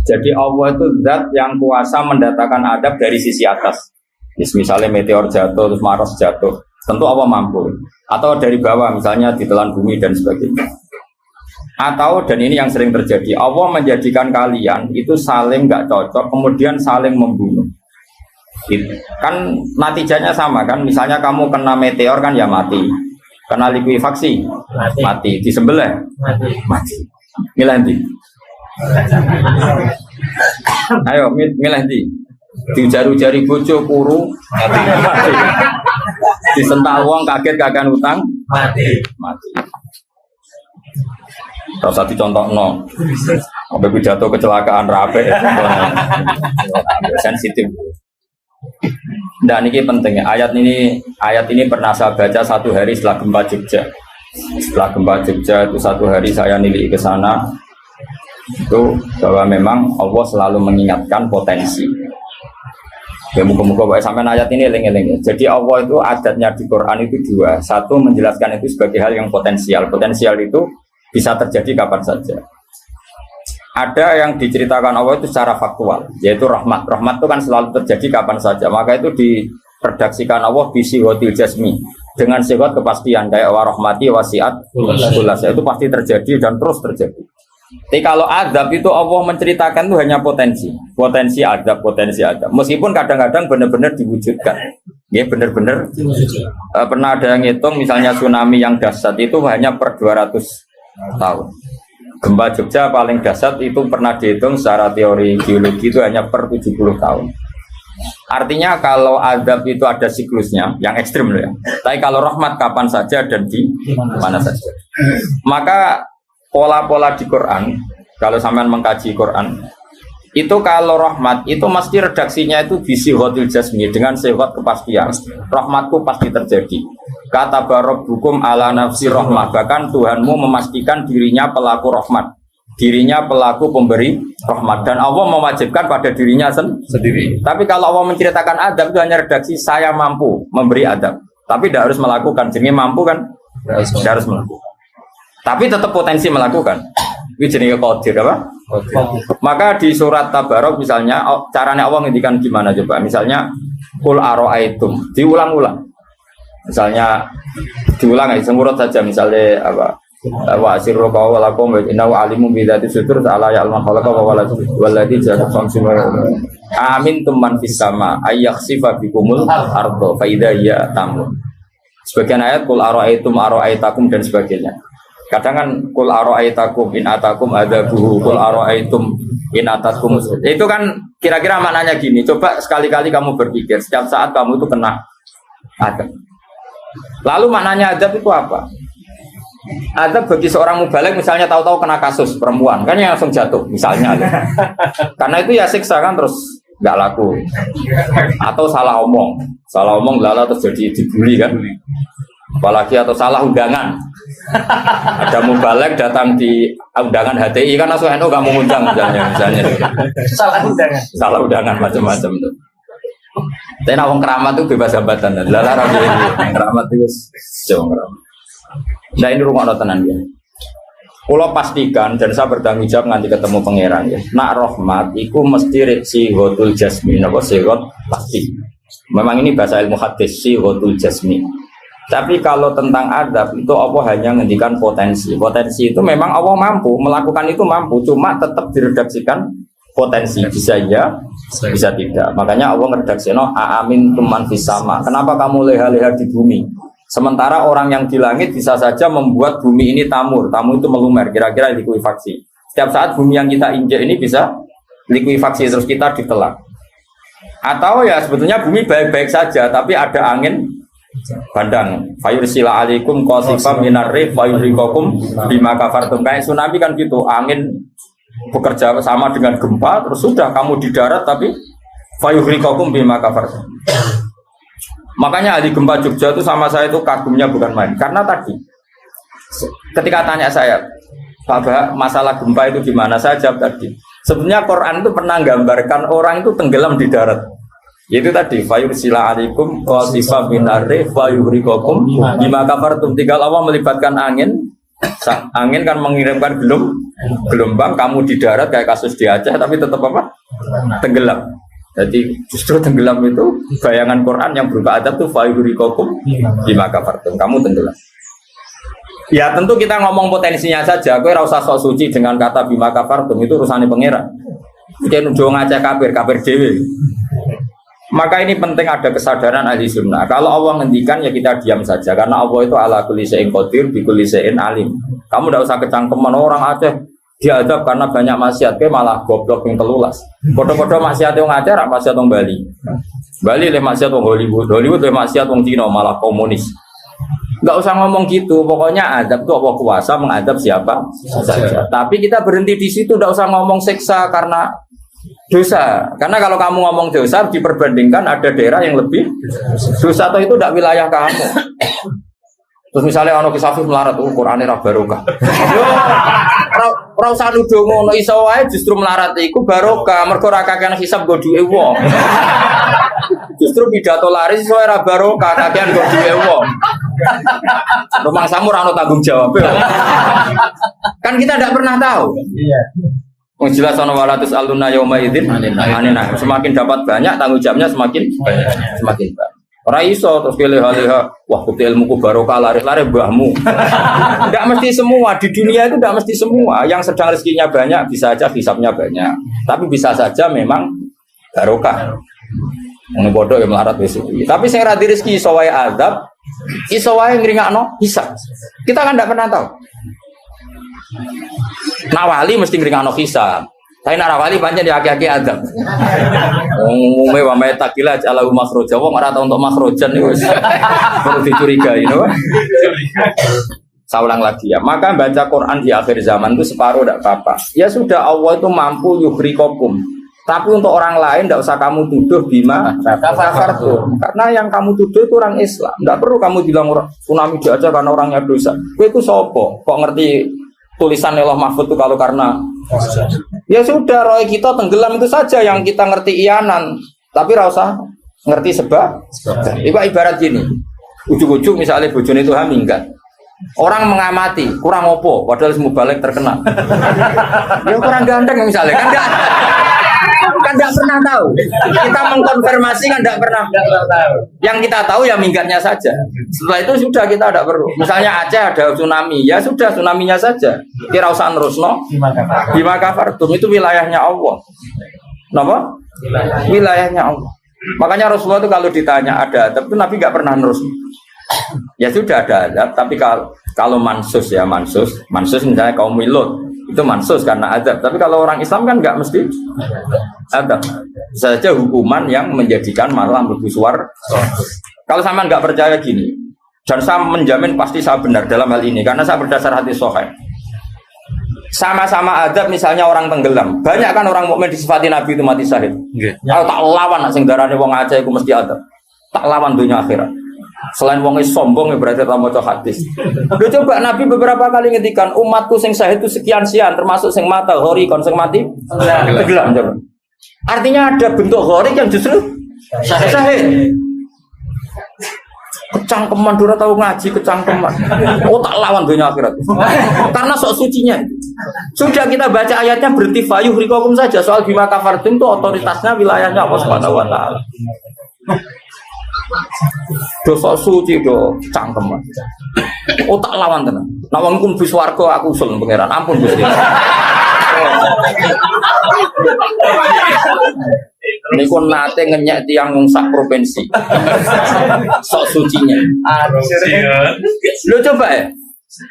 Jadi Allah itu zat yang kuasa mendatangkan adab dari sisi atas. Misalnya meteor jatuh, terus Mars jatuh, tentu Allah mampu. Atau dari bawah, misalnya ditelan bumi dan sebagainya. Atau, dan ini yang sering terjadi, Allah menjadikan kalian itu saling nggak cocok, kemudian saling membunuh. Kan natijanya sama kan, misalnya kamu kena meteor kan ya mati, kena likuifaksi mati, disembelih mati. Milih ndi? Ayo milih ndi? Dijaru-jari bojo kuru mati. Disentak wong kaget kagan utang mati. Rasa dicontohno. Sampai pidato kecelakaan rape sensitif. Nah ini pentingnya ayat ini pernah saya baca satu hari setelah gempa Jogja. Setelah gempa Jogja itu satu hari saya nilai ke sana itu bahwa memang Allah selalu mengingatkan potensi. Ya muka-muka sampai ayat ini eling-eling. Jadi Allah itu adatnya di Quran itu dua. Satu menjelaskan itu sebagai hal yang potensial. Potensial itu bisa terjadi kapan saja. Ada yang diceritakan Allah itu secara faktual, yaitu rahmat. Rahmat itu kan selalu terjadi kapan saja. Maka itu diredaksikan Allah bisihotil jasmi dengan sifat kepastian kayak warahmati wasiat kulas. Itu pasti terjadi dan terus terjadi. Tapi kalau azab itu Allah menceritakan itu hanya potensi azab. Meskipun kadang-kadang benar-benar diwujudkan. Ya benar-benar pernah ada yang ngitung misalnya tsunami yang dahsyat itu hanya per 200 tahun. Gempa Jogja paling dahsyat itu pernah dihitung secara teori geologi itu hanya per 70 tahun. Artinya kalau azab itu ada siklusnya, yang ekstrim loh ya. Tapi kalau rahmat kapan saja dan di mana saja. Maka pola-pola di Quran, kalau sampean mengkaji Quran, itu kalau rahmat itu mesti redaksinya itu bisihotil jasmi dengan sifat kepastian. Rahmatku pasti terjadi. Kata barabbukum ala nafsi rahmah, bahkan Tuhanmu memastikan dirinya pelaku rahmat, dirinya pelaku pemberi rahmat, dan Allah mewajibkan pada dirinya sendiri. Tapi kalau Allah menceritakan adab itu hanya redaksi saya mampu memberi adab, tapi tidak harus melakukan. Jadi mampu kan tidak harus melakukan, tapi tetap potensi melakukan. Itu jenis qadir apa? Maka di surat Tabarok misalnya caranya Allah ngendikan gimana coba? Misalnya qul aro'aitum, diulang-ulang. Misalnya diulang aja semurut saja misalnya apa? Wa asirru qawlakum wa innahu alimun bi dzati sudur ta'ala ya'lamu khalaqa wa walladzi ja'ala samsuma. Amin man fis sama ayakhsifa bikumul ardo fa idza hiya tamur. Sebagian ayat qul aro'aitakum dan sebagainya. Kadang kan kul aro'aitakum in atakum adzabuhu kul aro'aitum in atakum. Itu kan kira-kira maknanya gini. Coba sekali-kali kamu berpikir setiap saat kamu itu kena adab. Lalu maknanya adab itu apa? Adab bagi seorang mubaligh misalnya tahu-tahu kena kasus perempuan kan yang langsung jatuh misalnya. Karena itu ya siksa kan terus nggak laku. Atau salah omong lala terus jadi dibully kan. Apalagi atau salah undangan. Ada mubaligh datang di undangan HTI kan langsung NU gak mau undang misalnya. Salah undangan macam-macam tuh. Tapi nawang keramat tuh bebas hambatan. Lala rapi keramat itu jauh keramat. Nah ini rumah notenan ya. Kalau pastikan dan saya bertanggung jawab nanti ketemu pangeran ya. Nak rahmat, itu mesti sihotul jasmi. Apa sihot pasti. Memang ini bahasa ilmu hadis sihotul jasmi. Tapi kalau tentang adab itu Allah hanya ngendikan potensi. Potensi itu memang Allah mampu melakukan itu mampu, cuma tetap diredaksikan potensi bisa ya, bisa tidak. Makanya Allah ngeredaksino amin tuman fis sama. Kenapa kamu leha-leha di bumi? Sementara orang yang di langit bisa saja membuat bumi ini tamur. Tamur itu melumer, kira-kira likuifaksi. Setiap saat bumi yang kita injak ini bisa likuifaksi terus kita ditelan. Atau ya sebetulnya bumi baik-baik saja, tapi ada angin bandang. Fayursila alaikum qasifam minar rih fayurikakum bima kafartum. Kayak tsunami kan gitu, angin bekerja sama dengan gempa, terus sudah kamu di darat tapi fayurikakum bima kafartum. Makanya ahli gempa Jogja itu sama saya itu kagumnya bukan main. Karena tadi ketika tanya saya, Pak, masalah gempa itu gimana? Saya jawab tadi, sebenarnya Quran itu pernah gambarkan orang itu tenggelam di darat. Yaitu tadi fayursila alaikum qasifam minar rih fayurikakum bima kafartum. Tinggal Allah melibatkan angin Angin kan mengirimkan gelombang, kamu di darat kayak kasus di Aceh, tapi tetap apa? Tenggelam. Jadi justru tenggelam itu bayangan Quran yang berupa adab tuh fayurikokum bima kafartum, kamu tenggelam. Ya tentu kita ngomong potensinya saja. Kowe ora usah sok suci dengan kata bima kafartum, itu urusane pangeran. Mungkin udah ngajak kafir dewe. Maka ini penting ada kesadaran ahli sunnah. Kalau Allah ngendikan ya kita diam saja, karena Allah itu ala kulli syai'in qadir bi kulli syai'in alim. Kamu tidak usah kecangkeman orang Aceh diadab karena banyak maksiat, ke malah goblok yang telulas. Foto-foto maksiat yang Aceh, rak maksiat yang Bali. Bali le maksiat yang Hollywood, Hollywood le maksiat yang Cina malah komunis. Enggak usah ngomong gitu. Pokoknya adab itu Allah kuasa mengadab siapa saja. Tapi kita berhenti di situ, tidak usah ngomong siksa karena dosa. Karena kalau kamu ngomong dosa diperbandingkan ada daerah yang lebih dosa atau itu tidak wilayah kamu. Terus misalnya ono kisah melarat, Qur'ane ra barokah. Yo ora usah nuduh ngono, iso wae justru melarat iku barokah, mergo ora kakean hisab go duwe wong. Justru pidato laris iso ora barokah, kakean go duwe wong. Rumah samu ora ono tanggung jawab. Kan kita tidak pernah tahu. Iya. Wong jelas ana walatus aluna yauma idzin anina. Semakin dapat banyak tanggung jawabnya semakin banyak. Ora iso terus pilih-pilih wah kutu ilmuku barokah lari-lari mbahmu. Enggak mesti semua di dunia itu enggak mesti semua. Yang sedang rezekinya banyak bisa aja hisabnya banyak. Tapi bisa saja memang barokah. Ngono bodoh ya melarat wis iki. Tapi sing ra di rezeki iso wae azab, iso wae ngringakno hisab. Kita kan enggak pernah tahu. Nawali mesti ngringakno hisab. Saya nak rawali panjang di aki-aki adab. Umume wa may takila ala makhroja. Wong ora tau untuk makhrojan niku wis perlu dicurigai, no? Saya ulang lagi ya. Maka baca Quran di akhir zaman itu separuh tidak apa-apa. Ya sudah, Allah itu mampu yuhrikokum. Tapi untuk orang lain tidak usah kamu tuduh bima kafartum. Karena yang kamu tuduh itu orang Islam. Tidak perlu kamu bilang tsunami aja karena orangnya dosa. Kowe iku sapa? Kok ngerti tulisan Allah Mahfud itu kalau karena ya sudah, roh kita tenggelam itu saja yang kita ngerti iyanan, tapi rasa ngerti sebab. Itu ibarat gini, ujuk-ujuk misalnya bojone itu haminggat, orang mengamati kurang opo, padahal semua balik terkenal. Ya kurang ganteng misalnya, kan nggak pernah tahu. Kita mengkonfirmasi kan nggak pernah tahu. Yang kita tahu ya minggatnya saja. Setelah itu sudah kita tidak perlu. Misalnya Aceh ada tsunami, ya sudah tsunaminya saja. Kira usah nerusno. Bima kafartum itu wilayahnya Allah. Kenapa? Wilayahnya Allah. Makanya Rasulullah itu kalau ditanya ada adab itu Nabi nggak pernah nerus. Ya sudah ada adab, tapi kalau mansus ya mansus misalnya kaum Lut itu mansus karena adab. Tapi kalau orang Islam kan nggak mesti adab. Bisa saja hukuman yang menjadikan malah berbusuar. Kalau sama nggak percaya gini, dan saya menjamin pasti saya benar dalam hal ini karena saya berdasar hadis sahih. Sama-sama adab, misalnya orang tenggelam. Banyak kan orang mukmin disifati Nabi itu mati syahid. Kalau tak lawan nak sing darane wong Aceh iku mesti adab. Tak lawan dunia akhirat. Selain wong sombong ya berarti tak maca hadis. Udah coba Nabi beberapa kali ngendikan umatku sing syahid itu sekian-sekian termasuk sing mata hori kon sing mati tenggelam coba. Artinya ada bentuk hori yang justru syahid. Kecangkeman dora tahu ngaji kecangkeman. Oh tak lawan dunia akhirat. Karena sok sucinya. Sudah kita baca ayatnya berhenti fayuh rikokum saja. Soal bima kafartum itu otoritasnya wilayahnya Allah Subhanahu wa taala. Dosa suci do cangkeman. Oh tak lawan tenan. Nek wong ku mlebu swarga aku usul pangeran. Ampun Gusti. Niku nate ngenyek tiang sak provinsi. Sok sucinya. Lo coba ya.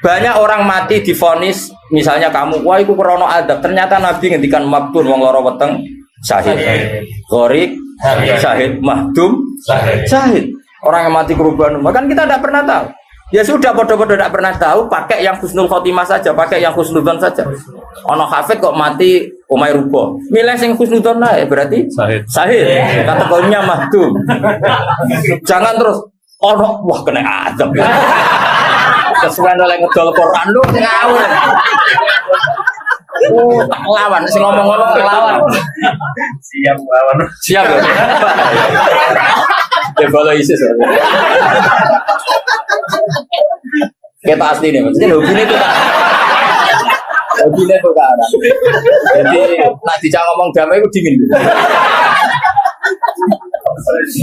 Banyak orang mati divonis misalnya kamu, wah iku krana adab. Ternyata Nabi ngendikan maktun wong lara weteng syahid. Gharik syahid, mahdum syahid. Orang yang mati kerubahan, kan kita tidak pernah tahu. Ya sudah, bodoh-bodoh tidak pernah tahu, pakai yang husnul khotimah saja, pakai yang husnudzon saja. Ono hafid kok mati umay rubo, milih yang husnudzon lah, berarti sahih. Kategorinya mahdum. Jangan terus ono wah kena azab. Sesuai oleh ngedol Quran lu ngawur. Oh, tak lawan, sing ngomong-ngomong lawan. Siap lawan. Siap ya. Ya boleh isi. Kita asli nih, maksudnya hobinya itu kan. Hobinya itu kan. Jadi nak dijak ngomong damai itu dingin.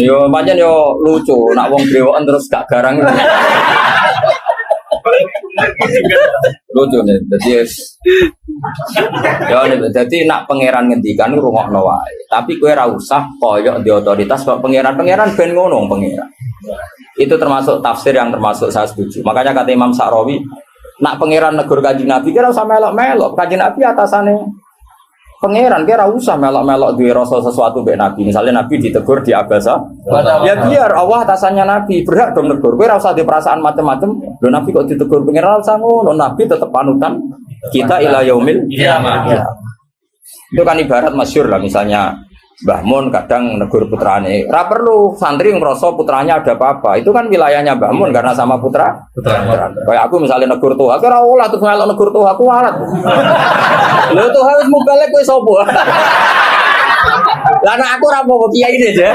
Yo pancen yo lucu, nak wong brewoken terus gak garang. Lucu nih, jadi nak pangeran ngendikan rungokno wae. Tapi kowe ora usah koyok di otoritas kok pangeran ben ngono pangeran. Itu termasuk tafsir yang termasuk saya setuju. Makanya kata Imam Sa'rawi, nak pangeran negur Kanjeng Nabi kira usah melok-melok. Kanjeng Nabi atasane pangeran kira usah melok-melok duwe rasa sesuatu mbek Nabi. Misalnya Nabi ditegur di Abasa, ya biar Allah atasannya Nabi, berhak dong negur. Kowe ora usah di perasaan macam-macam. Lho Nabi kok ditegur pangeran usah ngono. Nabi tetap panutan kita ila yaumil kiamah. Ya. Itu kan ibarat masyhur lah, misalnya Mbah Mun kadang negur putrane. Ora perlu santri ngerasa putranya ada apa-apa. Itu kan wilayahnya Mbah Mun karena sama putra. Kayak aku misalnya negur tuh, aku ora olah terus melok negur tuh aku warat. Lho tuh harus mubalek kowe sapa? Lah nek aku ora mau kiai ini aja.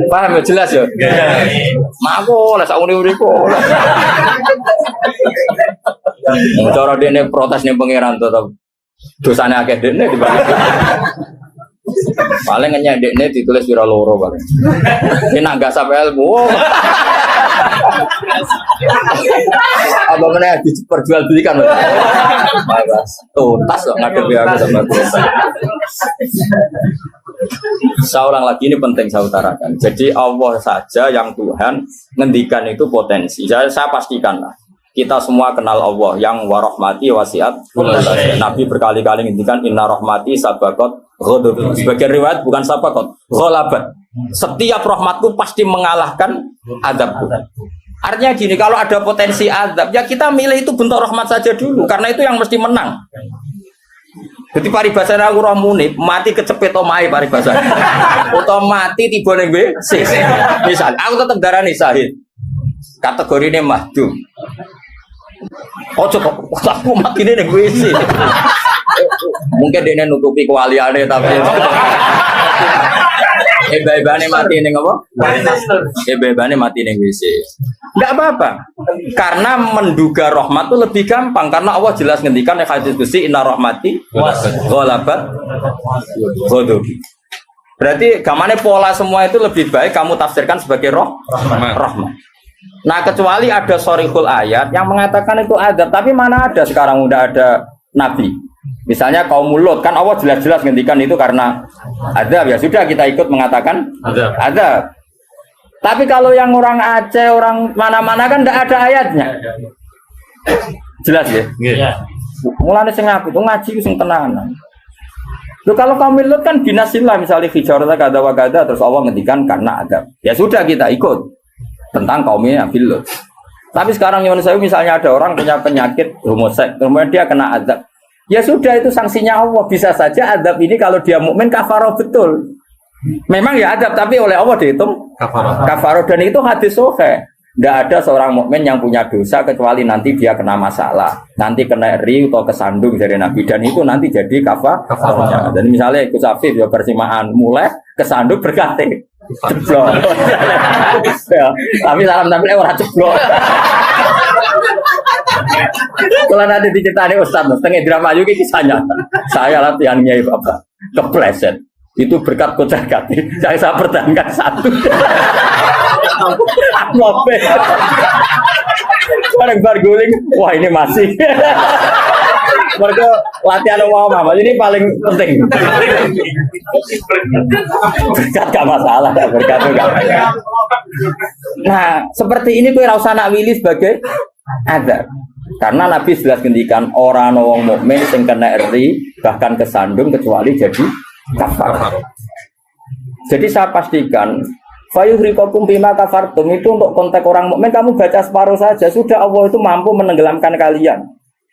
Paham ya jelas ya? Mako lah sak uri-uriku. Cara dene protes ning pangeran tetep dosane akeh dekne dibanding. Paling ngenyek dekne ditulis pira loro paling. Ini nak gak sampai ilmu. Apa meneh diperjualbelikan. Mas, tuntas kok ngadepi aku sama dosa. Saya ulang lagi ini penting saya utarakan. Jadi Allah saja yang Tuhan ngendikan itu potensi. Saya pastikan lah. Kita semua kenal Allah yang warahmati wasiat. Nabi berkali-kali ngendikan inna rahmati sabaqat ghadab. Sebagian riwayat bukan sabaqat, ghalabat. Setiap rahmatku pasti mengalahkan azabku. Artinya gini, kalau ada potensi azab, ya kita milih itu bentuk rahmat saja dulu, karena itu yang mesti menang. Jadi paribasane aku roh munib, mati kecepet omahe paribasane. Utawa mati tiba ning WC. Misal, aku tetap darani syahid. Kategorine mahdum. Ojo kok aku mati ning WC. Mungkin dia nutupi kewaliane tapi Eba-ebane mati ning apa? Eba-ebane mati ning WC. Enggak apa-apa. Karena menduga rahmat itu lebih gampang karena Allah jelas ngendikan ning hadis qudsi inna rahmati ghalabat ghadabi. Berarti gamane pola semua itu lebih baik kamu tafsirkan sebagai rahmat. Nah, kecuali ada sharihul ayat yang mengatakan itu adab, tapi mana ada sekarang udah ada nabi. Misalnya kaum Lut kan Allah jelas-jelas ngendikan itu karena adab, ya sudah kita ikut mengatakan adab. Tapi kalau yang orang Aceh, orang mana-mana kan tidak ada ayatnya. Jelas ya? Iya. Mulane sing aku itu ngaji sing tenanan. Loh kalau kaum Lut kan binasillah misalnya hijarata kada wa kada terus Allah ngendikan karena adab. Ya sudah kita ikut tentang kaumnya Nabi Lut. Tapi sekarang misalnya ada orang punya penyakit homoseks, kemudian dia kena adab. Ya sudah itu sanksinya Allah. Bisa saja adab ini kalau dia mukmin kafaroh betul. Memang ya adab tapi oleh Allah dihitung kafaroh dan itu hadis sahih. Tidak ada seorang mukmin yang punya dosa kecuali nanti dia kena masalah, nanti kena ri atau kesandung dari Nabi dan itu nanti jadi kafarohnya. Dan misalnya ikut Safif ya persimaan mulai kesandung berkati ceblok. Ya, tapi salam tampil orang ceblok. Kalau nanti diceritain Ustaz, setengah drama juga kisahnya. Saya latihan nyai bapak, kepleset. Itu berkat kocak kaki. Saya pertahankan satu. Ngope. Bareng guling. Wah ini masih. Mereka latihan mama. Ini paling penting. Berkat gak masalah. Berkat itu gak masalah. Nah seperti ini gue rasa nak willy sebagai adab. Karena Nabi jelas ngendikan orang wong mukmin sing kena ri bahkan kesandung kecuali jadi kafar. Jadi saya pastikan fayuhriqakum bima kafartum itu untuk konteks orang mukmin kamu baca separuh saja sudah Allah itu mampu menenggelamkan kalian.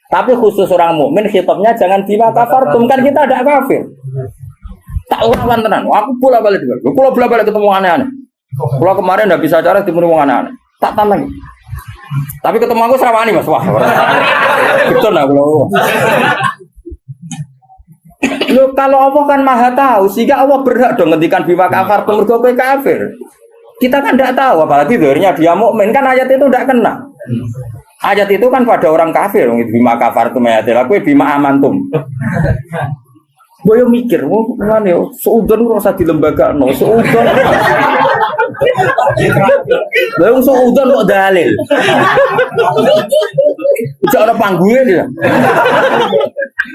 Tapi khusus orang mukmin khitabnya jangan bima kafartum kan kita ada kafir. Tak lawan tenan. Aku pula balik juga. Aku pula balik ketemu aneh-aneh. Kalau kemarin enggak bisa cara ketemu aneh-aneh. Tak tambah. Tapi ketemu aku serawani mas, wah betul lah kalau Allah kan maha tahu sehingga Allah berhak dong ngendikan bima kafar mergo kowe kafir Kita kan tidak tahu, apalagi dohirnya dia mukmin kan ayat itu tidak kena. Ayat itu kan pada orang kafir, bima kafartum ayatil, aku bima amantum. Gue mikir, mana yo, seudon rasa di lembaga, no seudon. Lalu seudon kok dalil. Jangan ada panggungnya dia.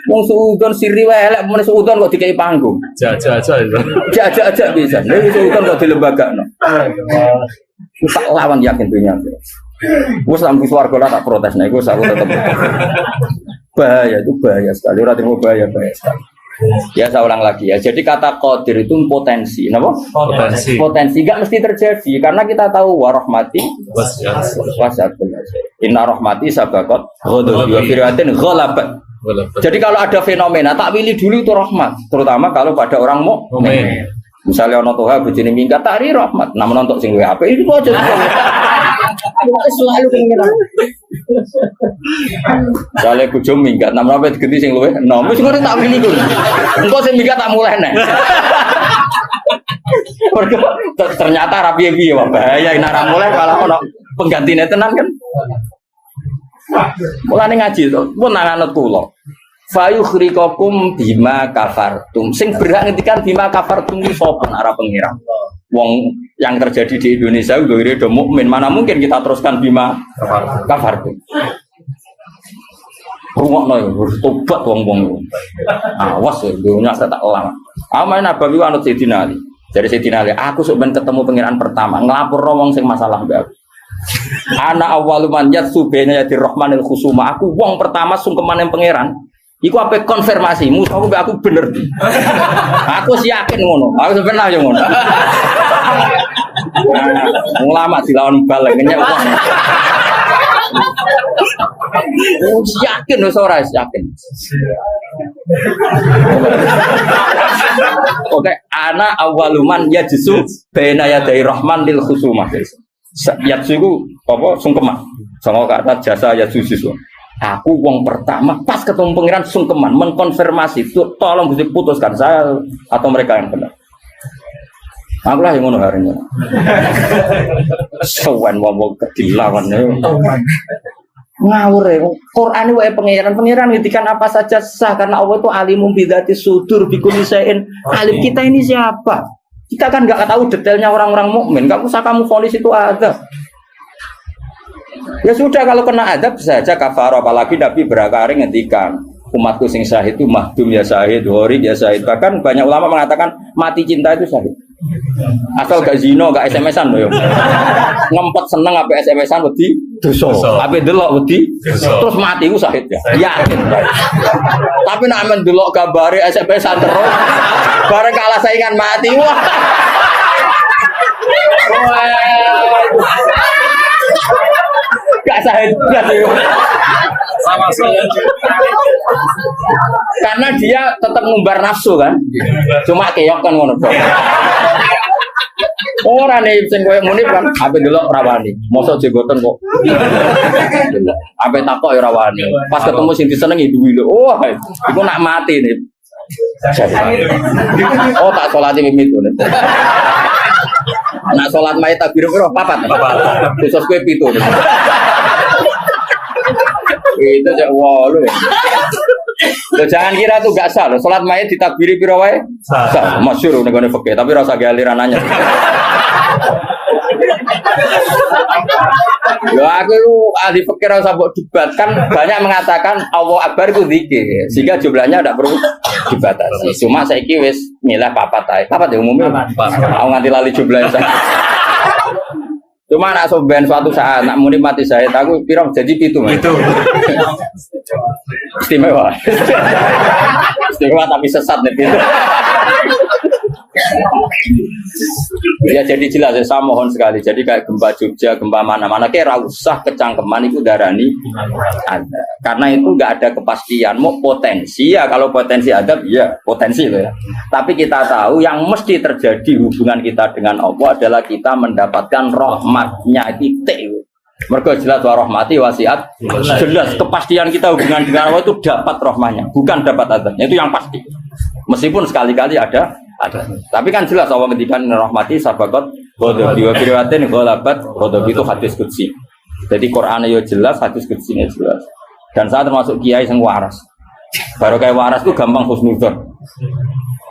Wong seudon siri welek, mana seudon kok dikai panggung. Jajak bisa. Lalu seudon kok di lembaga, no. Tak lawan yakin dunia. Gue sampai suarga lah tak protes, nih gue selalu tetap bahaya itu bahaya sekali. Orang terima bahaya sekali. Ya saya ulang lagi ya. Jadi kata qadir itu potensi, kenapa? Potensi nggak mesti terjadi karena kita tahu warahmati wasiat. Inna rahmati sabaqat ghadabi wa firyatin ghalabat. Jadi kalau ada fenomena tak pilih dulu itu rahmat, terutama kalau pada orang mukmin. Misalnya ono toha bojone minggat tari rahmat, namun untuk sing luwih apik itu aja. Selalu pengen. Misalnya bojo minggat, namun apa digenti sing luwih, nom wis ngono tak pilih ku. Engko sing minggat tak mulai nek. Ternyata rapi piye wae bahaya nek ra mulai malah ono penggantine tenan kan. Mulane ngaji to, pun nang anut kula. Fayukhrikakum bima kafartum. Sing berhak ngendikan bima kafartum iki sapa arah pengira. Wong yang terjadi di Indonesia udah do mukmin, mana mungkin kita teruskan bima kafartum. Rungokno yo tobat wong-wong. Awas yo dunya tak elang. Amane Nabawi anut Sayyidina Ali. Dari Sayyidina Ali, aku sok ben ketemu pangeran pertama, nglapurno wong sing masalah mbak aku. Ana awwalu man yatsu baina yadir rahmanil khusuma. Aku wong pertama sungkeman yang pangeran. Iku apa konfirmasi, musuhku aku bener. Aku sih yakin ngono. Aku sebenarnya yo ngono. Ulama dilawan balik ngenyek wong. Yakin wis ora yakin. Oke, ana awaluman yajsu baina yaday rahman lil khusumah. Yajsu iku apa sungkeman. Sanga kata jasa yajsu siswa. Aku wong pertama pas ketemu pangeran sungkeman mengkonfirmasi itu tolong Gusti putuskan saya atau mereka yang benar. Aku lah yang ngono hari ini. Sowan wong kedilawan ngawur ya. Quran wae pangeran ngitikan apa saja sah karena Allah itu alimum bidzati sudur bikulli syai'in. Alim kita ini siapa? Kita kan enggak tahu detailnya orang-orang mukmin. Enggak usah kamu vonis itu ada. Ya sudah kalau kena adab saja kafar, apalagi Nabi berakari ngendikan umatku sing syahid itu mahdum ya syahid, horid ya syahid. Bahkan banyak ulama mengatakan mati cinta itu syahid. Asal gak zino, gak SMS-an loh. Ngempet seneng apa SMS-an wedi dosa. Apa delok wedi terus mati ku syahid ya. Yakin. Tapi nek men delok gambare SMS-an terus bareng kalah saingan mati. Wah. Gak syahid sama karena dia tetap ngumbar nafsu kan, cuma keok kan ngono. Orang nih sing koyo muni kan, ape delok rawani, mosok jegoten kok. Ape takok ya rawani. Pas ketemu sing disenengi duwi lho. Wah, iku nak mati nih. Oh tak salate mimit ngono. Nak salat mayit takbir piro? Papat. Khusus kowe 7. Itu aja walu. Loh, jangan kira tuh gak sah loh. Salat mayit ditakbiri piro wae? Sah. Masyhur nek fikih, tapi rasa galiran nanya. Ya aku ahli fikih rasa mbok debat kan banyak mengatakan Allahu Akbar itu zikir sehingga jumlahnya tidak perlu dibatasi. Cuma saiki wis milih papat ae. Papat ya umumnya. Aku nganti lali jumlahnya. Cuma nak soben suatu saat nak muni mati saya aku piro jadi 7 itu. Istimewa. Istimewa tapi sesat nih itu. Ya jadi jelas saya mohon sekali. Jadi kayak gempa Jogja, gempa mana-mana kayak usah kecangkeman itu darani ada. Karena itu nggak ada kepastian. Mau potensi ya kalau potensi ada ya potensi itu ya. Tapi kita tahu yang mesti terjadi hubungan kita dengan Allah adalah kita mendapatkan rahmatnya titik. Mereka jelas rahmati wasiat. Jelas kepastian kita hubungan dengan Allah itu dapat rahmatnya, bukan dapat adabnya. Itu yang pasti. Meskipun sekali-kali ada. Tapi kan jelas Allah ngendikan rahmati sabaqat ghadabi wa riwayatin ghalabat ghadabi itu hadis qudsi. Jadi Qur'an yo jelas, hadis qudsinya jelas. Dan saya termasuk kiai sing waras. Baru kayak waras itu gampang husnudzon.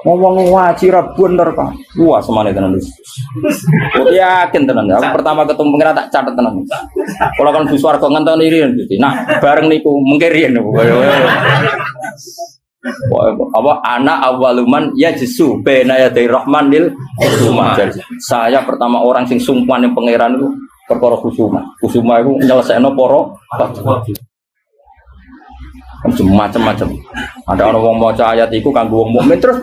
Ngomong wajib bener Pak. Wah semane tenan wis. Yakin tenan. Aku pertama ketemu pengira tak catet tenan. Kalau kan Bu Swarga ngenteni riyen Gusti. Nah, bareng niku mengke riyen. Apa anak awaluman ya jesu bena ya dari rahmanil khusuma. Saya pertama orang sing sungkan yang pangeran itu perkara khusuma. Khusuma itu nyelesaikno para macam-macam. Ada orang wong maca ayat iku kanggo wong mukmin terus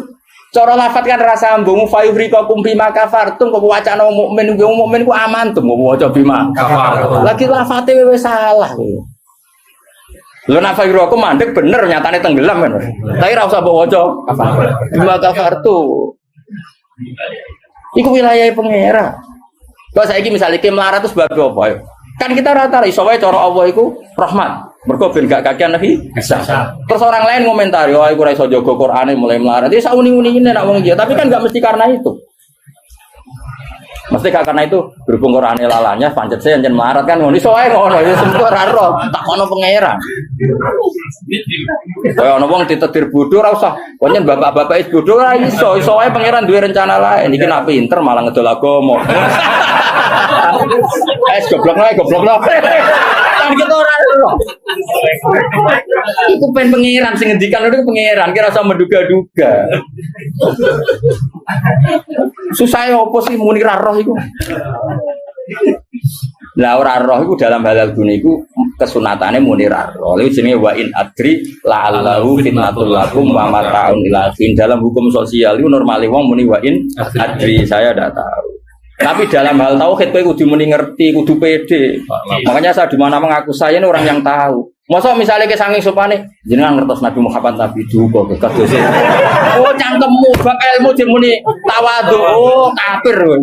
cara lafat kan rasa ambung fayubrikakum bima kafartum kok wacana wong mukmin ku aman tuh mau waca bima kafartum. Lagi lafate wis salah. Lho nek fayubrikakum mandek bener nyatane tenggelam kan. Tapi ora usah mbok waca bima kafartum. Iku wilayah pangeran. Kok saiki misale iki melarat terus bab apa? Kan kita rata iso wae cara Allah iku rahmat. Mergo ben gak kakean nabi bisa. Terus orang lain komentari, "Oh, iku ora iso jaga Qur'ane mulai melarat." Iki sauni-unine nek wong iki, tapi kan gak mesti karena itu. Mesti gak karena itu, berhubung Qur'ane lalanya pancet saya njen melarat kan ngono iso wae ngono, ya sempo ora ro, tak ono pangeran. Kaya ono wong ditetir bodho ora usah. Konyen bapak-bapak is bodho ora iso wae pangeran duwe rencana lain. Iki nak pinter malah ngedol agama. Goblok. Kan kita ora ro. Iku pen pangeran sing ngendikan itu pangeran, kira usah menduga-duga. Susah ya apa sih muni ra roh iku. Lah ora roh iku dalam halal gune iku kesunatane muni ra roh. Lha jenenge wa in adri la'allahu fitnatul lakum wa mata'un ilafin. Dalam hukum sosial itu normale wong muni wa in adri, saya ndak tahu. Tapi dalam hal tauhid kowe kudu muni ngerti, kudu pede. Makanya saya di mana mengaku saya ini orang yang tahu. Masa misalnya ke saking sopane jenengan ngertos Nabi Muhammad Nabi duka kados. Oh cangkemmu bab ilmu jemuni tawadhu. Oh kafir kowe.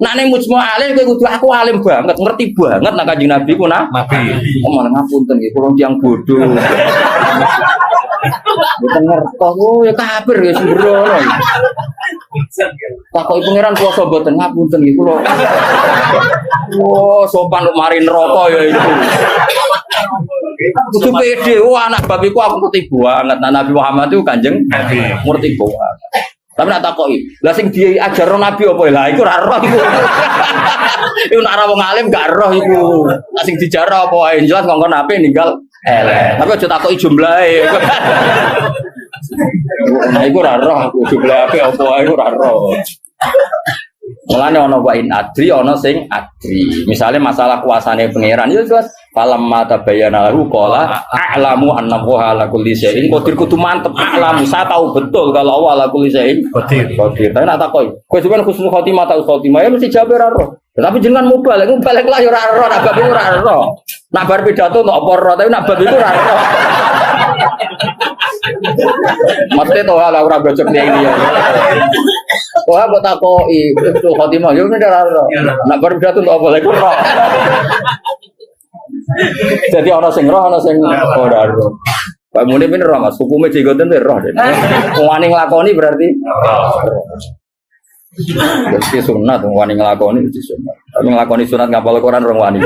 Nek ning mujma alim kowe kudu aku alim banget, ngerti banget nek Kanjeng Nabi ku Nabi. Oh malah ngapunten nggih kula tiyang bodoh. Mboten ngertos. Oh ya kafir ya sembrono. Takoki pangeran puasa mboten ngapunten nggih kula. Oh sopan lu mari neraka ya itu. Kudu pede, anak babiku aku ngerti banget. Nah, Nabi Muhammad itu Kanjeng ngerti banget. Tapi nak takoki, lah sing diajarno Nabi apa lah iku ora roh iku. Iku nek ora wong alim gak roh iku. Lah sing dijarah apa wae jelas kongkon Nabi ninggal elek. Tapi aja takoki jumlahe. Nah iku ora roh jumlahe apa wae iku ora roh. Mulane ana wa in adri ana sing adri. Misale masalah kuasane pangeran ya jelas falam mata bayana lahu qala a'lamu annahu ala kulli syai'in qadir kudu mantep a'lamu saya tahu betul kalau Allah ala kulli syai'in qadir. Tapi nak takoki kowe sampeyan husnul khotimah ta khotimah ya mesti jawab ora roh. Tapi jenengan mubalek lah ya ora roh nak bab iku ora roh. Nak bar pidato entuk apa roh tapi nak bab iku ora roh. Mesti to ala ora gojok ini ya. Wah, buat aku itu khotimah, ya udah roh. Nak baru jatuh untuk apa lagi roh. Jadi orang sing roh, orang sing ora roh. Pak Muni pun roh mas, hukumnya jigoten tuh roh. Wani ngelakoni berarti. Jadi sunat, wani ngelakoni itu sunat. Tapi ngelakoni sunat ngapal Quran orang wani.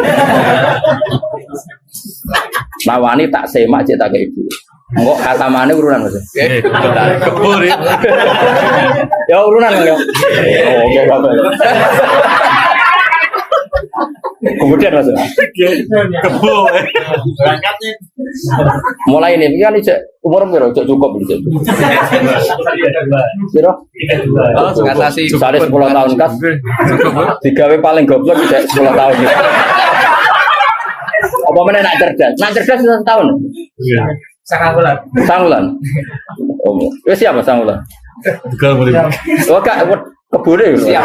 Nah wani tak semak cek tak ke ibu. Enggak kata mana urunan mas? Kebur ya. Ya urunan enggak? Oke apa? Kemudian mas? Kebur. Mulai ini kan umur berapa? Cukup gitu. Berapa? Ngatasi. Misalnya 10 tahun kas. Digawe paling goblok bisa 10 tahun. Apa mana nak cerdas? Nak cerdas 1 tahun. Sangulan. Oh, siapa Sangulan? Bukan boleh. Oh, Kak, kebune. Siap.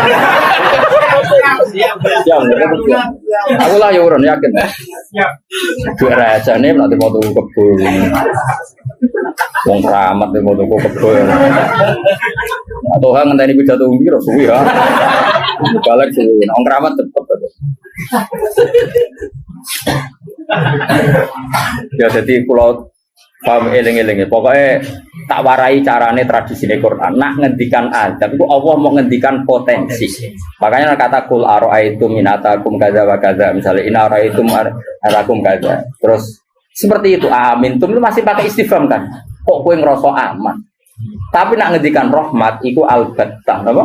Aku lah ya urun yakin. Siap. Dua raja nih nanti mau tunggu kebun. Wong keramat nih mau tunggu kebun. Atau hang ngenteni pidato umbi ro suwi ya. Balik suwi. Wong keramat cepet. Ya jadi pulau paham eling-eling pokoknya tak warai carane tradisi Quran. Nak ngendikan azab itu Allah mau ngendikan potensi. Makanya kata kul ara'aitum minatakum kadza wa kadza misalnya in ara'aitum arakum kadza. Terus seperti itu amin itu masih pakai istifham kan. Kok kowe ngerasa aman? Tapi nak ngendikan rahmat iku albattah apa?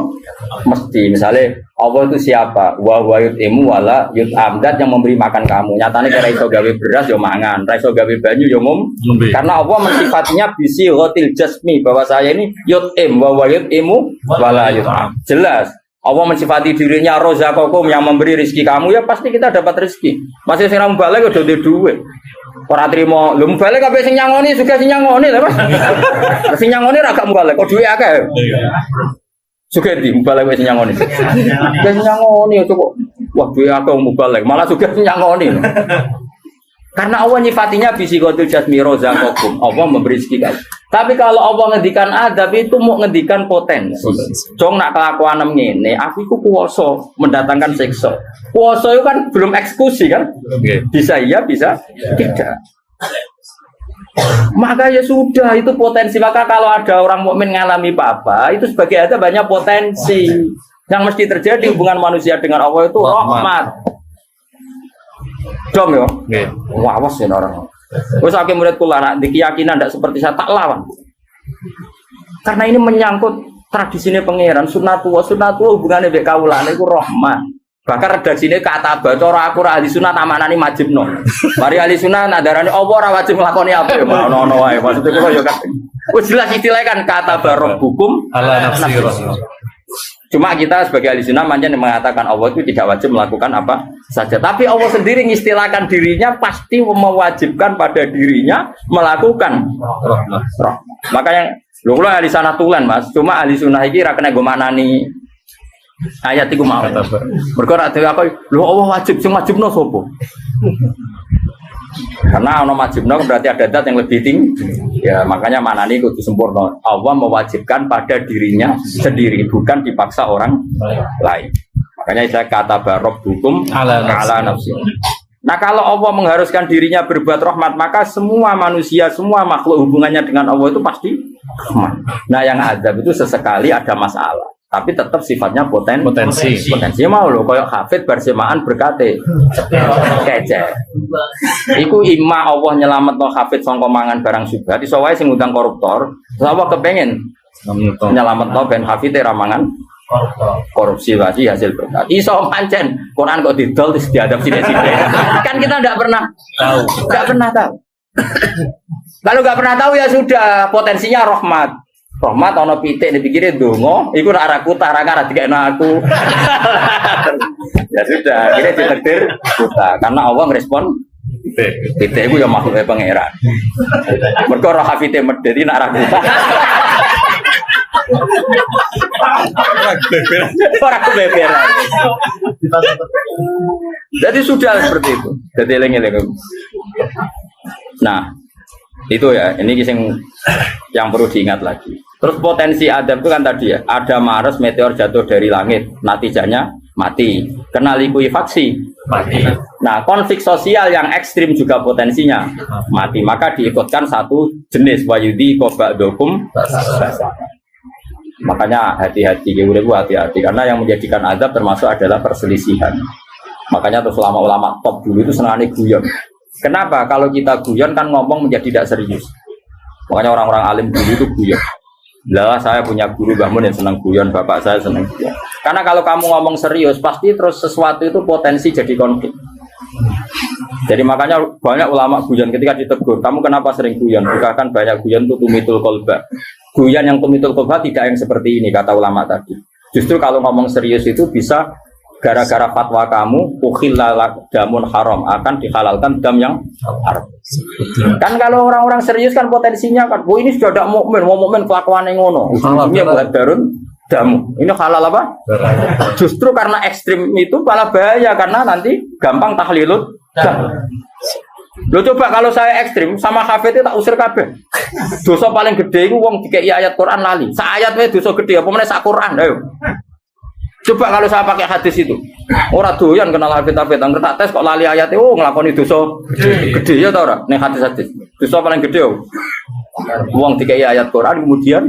Mesti misalnya Allah itu siapa? Wa yut'imu wala yut'am, zat yang memberi makan kamu. Nyatane kira iso gawe beras yo mangan, ra iso gawe banyu yo ngombe. Karena Allah mensifatinya bisi ghatil jasmi bahwa saya ini yut'im wa yut'imu wala yut'am. Jelas Allah mensifati dirinya rozaqakum yang memberi rezeki kamu ya pasti kita dapat rezeki. Masih sing ra balik udah duwe. Ora trimo, lho mbalik kabeh sing nyangoni juga sing nyangoni lho Mas. Sing nyangoni ra gak mbalik, kok duwe akeh. Juga di mbalik wis nyangoni. Wis nyangoni kok. Wah, duwe akeh mbalik, malah juga sing nyangoni. Karena Allah nyifatinya bisikotul jasmi rozaqakum. Allah memberi rezeki kamu. Tapi kalau Allah ngendikan adab itu mau ngendikan potensi. Jong nak kelakuan ngene, aku iku kuwasa mendatangkan siksa. Kuwasa itu kan belum eksekusi kan? Bisa iya, bisa tidak. Maka ya sudah itu potensi. Maka kalau ada orang mukmin ngalami apa-apa, itu sebagai adab banyak potensi. Yang mesti terjadi hubungan manusia dengan Allah itu rahmat. Dom yo. Wah, awas ya orang. Wes akeh murid kula nak di keyakinan ndak seperti saya tak lawan. Karena ini menyangkut tradisine pangeran sunnatullah hubungane mbek kawulane iku rahmat. Bahkan redaksine kata bacara aku ra ahli sunah tamanani majibno. Mari ahli sunah nadarane apa ora wajib nglakoni apa ya ono wae. Maksud kula yo kan. Wis jelas istilah kan kata barabbukum ala nafsi. Cuma kita sebagai ahli sunnah manjen mengatakan Allah itu tidak wajib melakukan apa saja. Tapi Allah sendiri mengistilahkan dirinya pasti mewajibkan pada dirinya melakukan rahmat. Makanya lho kula ahli sana tulen Mas. Cuma ahli sunnah iki ra kena go maknani ayat iku mau. Mergo ra dhewe apa lho Allah wajib sing wajibno sapa? Karena ono wajibno berarti ada zat yang lebih tinggi. Ya makanya maknane kudu sempurna. Allah mewajibkan pada dirinya sendiri, bukan dipaksa orang lain. Makanya saya kata barob hukum ala nafsi. Nah kalau Allah mengharuskan dirinya berbuat rahmat, maka semua manusia, semua makhluk hubungannya dengan Allah itu pasti rahmat. Nah yang azab itu sesekali ada masalah, tapi tetap sifatnya potensi mau loh, kayak hafid bersemaan berkate kece. Iku ima Allah nyelamet no hafid sangka mangan barang subhat, iso wae sing ngundang koruptor, Allah kepengen nyelamet no ben hafid ramangan korupsi lagi hasil berkat. Iso pancen Quran kok didol terus diadab sithik-sithik. Kan kita enggak pernah tahu. Kalau enggak pernah tahu ya sudah, potensinya rahmat. Rahmat ana pitik dipikire donga, iku ora kutah, ora dikekno aku. Ya sudah, akhirnya ditakdir kutah karena Allah ngrespon pitik iku ya makhluke pangeran. Mergo roh hafite medheti nek ora kutah. Orang kebeberan. Jadi sudah seperti itu. Jadi eling-eling. Nah, itu ya. Ini yang perlu diingat lagi. Terus potensi adab itu kan tadi ya. Ada Mars meteor jatuh dari langit, natijanya mati. Kena likuifaksi, mati. Nah, konflik sosial yang ekstrim juga potensinya mati. Maka diikutkan satu jenis wayudi koba'dokum. Makanya hati-hati, hati-hati karena yang menjadikan azab termasuk adalah perselisihan. Makanya terus ulama-ulama top dulu itu senangnya guyon. Kenapa? Kalau kita guyon kan ngomong menjadi tidak serius. Makanya orang-orang alim dulu itu guyon. Lah saya punya guru bangun yang senang guyon, bapak saya senang guyon. Karena kalau kamu ngomong serius pasti terus sesuatu itu potensi jadi konflik. Jadi makanya banyak ulama guyon ketika ditegur, kamu kenapa sering guyon? Bukan banyak guyon itu tumitul kolba. Guyon yang tumitul kolba tidak yang seperti ini kata ulama tadi. Justru kalau ngomong serius itu bisa gara-gara fatwa kamu ukhillalak damun haram, akan dihalalkan dam yang haram. Kan kalau orang-orang serius kan potensinya kan, ini sudah ada mukmin, mau mukmin kelakuan yang ngono. Ujungnya buat darun damu. Ini halal apa? Justru karena ekstrim itu malah bahaya karena nanti gampang tahlilut. Lo coba kalau saya ekstrim sama hafid itu tak usir kabeh. Dosa paling gede itu wong dikei ayat Quran lali. Sa ayat wae dosa gede apa meneh sak Quran ayo. Coba kalau saya pakai hadis itu. Ora doyan kenal hafid-hafid, nang tak tes kok lali ayat oh nglakoni dosa gede ya ta ora ning hadis-hadis. Dosa paling gede. Wong dikai ayat Quran kemudian